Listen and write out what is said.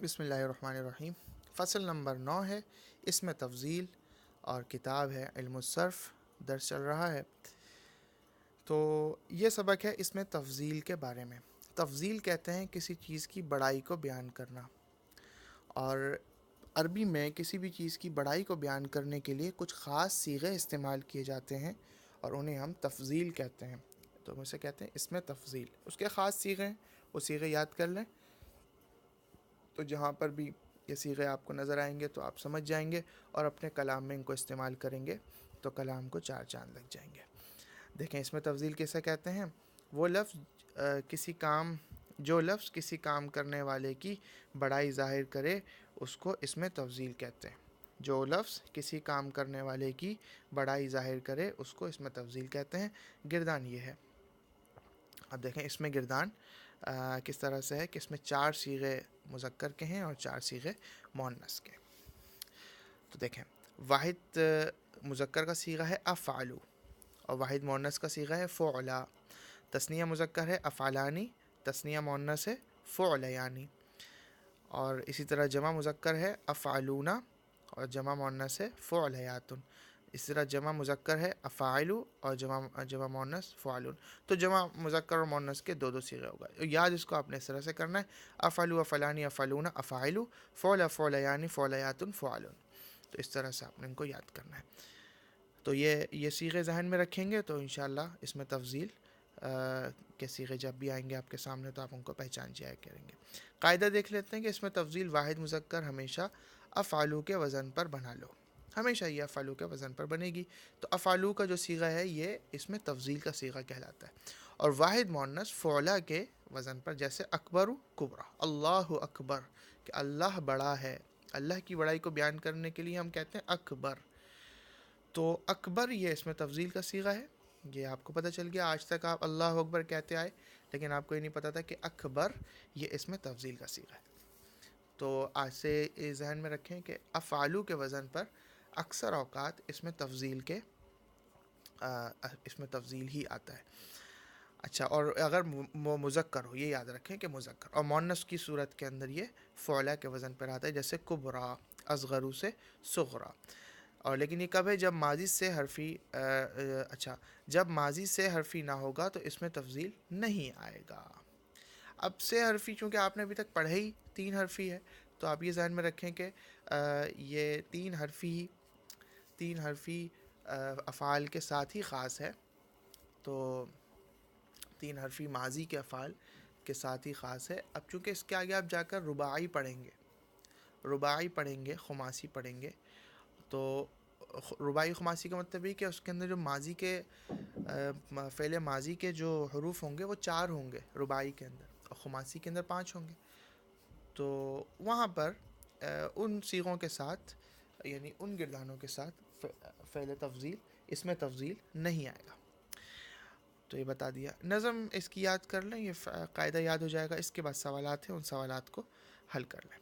بسم اللہ الرحمن الرحیم۔ فصل نمبر 9 ہے، اس میں تفضیل، اور کتاب ہے علم الصرف، درس چل رہا ہے۔ تو یہ سبق ہے اس میں تفضیل کے بارے میں۔ تفضیل کہتے ہیں کسی چیز کی بڑائی کو بیان کرنا، اور عربی میں کسی بھی چیز کی بڑائی کو بیان کرنے کے لیے کچھ خاص صیغے استعمال کیے جاتے ہیں، اور انہیں ہم تفضیل کہتے ہیں۔ تو ہم اسے کہتے ہیں اس میں تفضیل۔ اس کے خاص صیغے ہیں، وہ صیغے یاد کر لیں، تو جہاں پر بھی یہ صیغے آپ کو نظر آئیں گے تو آپ سمجھ جائیں گے، اور اپنے کلام میں ان کو استعمال کریں گے تو کلام کو چار چاند لگ جائیں گے۔ دیکھیں اس میں تفضیل کیسے کہتے ہیں۔ وہ لفظ جو لفظ کسی کام کرنے والے کی بڑائی ظاہر کرے اس کو اس میں تفضیل کہتے ہیں۔ جو لفظ کسی کام کرنے والے کی بڑائی ظاہر کرے اس کو اس میں تفضیل کہتے ہیں۔ گردان یہ ہے۔ اب دیکھیں اس میں گردان کس طرح سے ہے کہ اس میں 4 صیغے مذکر کے ہیں اور 4 صیغے مؤنث کے۔ تو دیکھیں واحد مذکر کا صیغہ ہے افعلوا، اور واحد مؤنث کا صیغہ ہے فعلا۔ تثنیہ مذکر ہے افعلانی، تثنیہ مؤنث ہے فعلیانی۔ اور اسی طرح جمع مذکر ہے افعلون، اور جمع مؤنث ہے فعلیات۔ اس طرح جمع مذکر ہے افاعلو، اور جمع مؤنث فعلون۔ تو جمع مذکر اور مؤنث کے 2 صیغے ہوگا۔ یاد اس کو آپ نے اس طرح سے کرنا ہے، افعلوا افعلانی افعلون افاعلو، فعلا فعلیانی فعلیات فعلون۔ تو اس طرح سے آپ نے ان کو یاد کرنا ہے۔ تو یہ صیغے ذہن میں رکھیں گے تو انشاءاللہ اس میں تفضیل کے صیغے جب بھی آئیں گے آپ کے سامنے تو آپ ان کو پہچان جایا کریں گے۔ قاعدہ دیکھ لیتے ہیں کہ اس میں تفضیل واحد مذکر ہمیشہ افعلوا کے وزن پر بنا لو، ہمیشہ یہ افعلوا کے وزن پر بنے گی۔ تو افعلوا کا جو صیغہ ہے یہ اس میں تفضیل کا صیغہ کہلاتا ہے، اور واحد مؤنث فعلا کے وزن پر، جیسے اکبر کبرا، اللہ اکبر کہ اللہ بڑا ہے، اللہ کی بڑائی کو بیان کرنے کے لیے ہم کہتے ہیں اکبر۔ تو اکبر یہ اس میں تفضیل کا صیغہ ہے۔ یہ آپ کو پتہ چل گیا، آج تک آپ اللہ اکبر کہتے آئے لیکن آپ کو یہ نہیں پتہ تھا کہ اکبر یہ اس میں تفضیل کا صیغہ ہے۔ تو آج سے ذہن میں رکھیں کہ افعلوا کے وزن پر اکثر اوقات اس میں تفضیل ہی آتا ہے۔ اچھا، اور اگر مذکر ہو، یہ یاد رکھیں کہ مذکر، اور مؤنث کی صورت کے اندر یہ فعلا کے وزن پر آتا ہے، جیسے کبرا، اصغرو سے صغرا۔ اور لیکن یہ کب ہے؟ جب ماضی سے حرفی نہ ہوگا تو اس میں تفضیل نہیں آئے گا۔ اب سے حرفی چونکہ آپ نے ابھی تک پڑھے ہی 3 حرفی ہے، تو آپ یہ ذہن میں رکھیں کہ یہ 3 حرفی افعال کے ساتھ ہی خاص ہے۔ تو 3 حرفی ماضی کے افعال کے ساتھ ہی خاص ہے۔ اب چونکہ اس کے آگے آپ جا کر رباعی پڑھیں گے، خماسی پڑھیں گے، تو رباعی خماسی کا مطلب یہ کہ اس کے اندر جو ماضی کے فعل ماضی کے جو حروف ہوں گے وہ 4 ہوں گے رباعی کے اندر، اور خماسی کے اندر 5 ہوں گے۔ تو وہاں پر ان صیغوں کے ساتھ، یعنی ان گردانوں کے ساتھ فعل تفضیل اس میں تفضیل نہیں آئے گا۔ تو یہ بتا دیا۔ نظم اس کی یاد کر لیں، یہ قاعدہ یاد ہو جائے گا۔ اس کے بعد سوالات ہیں، ان سوالات کو حل کر لیں۔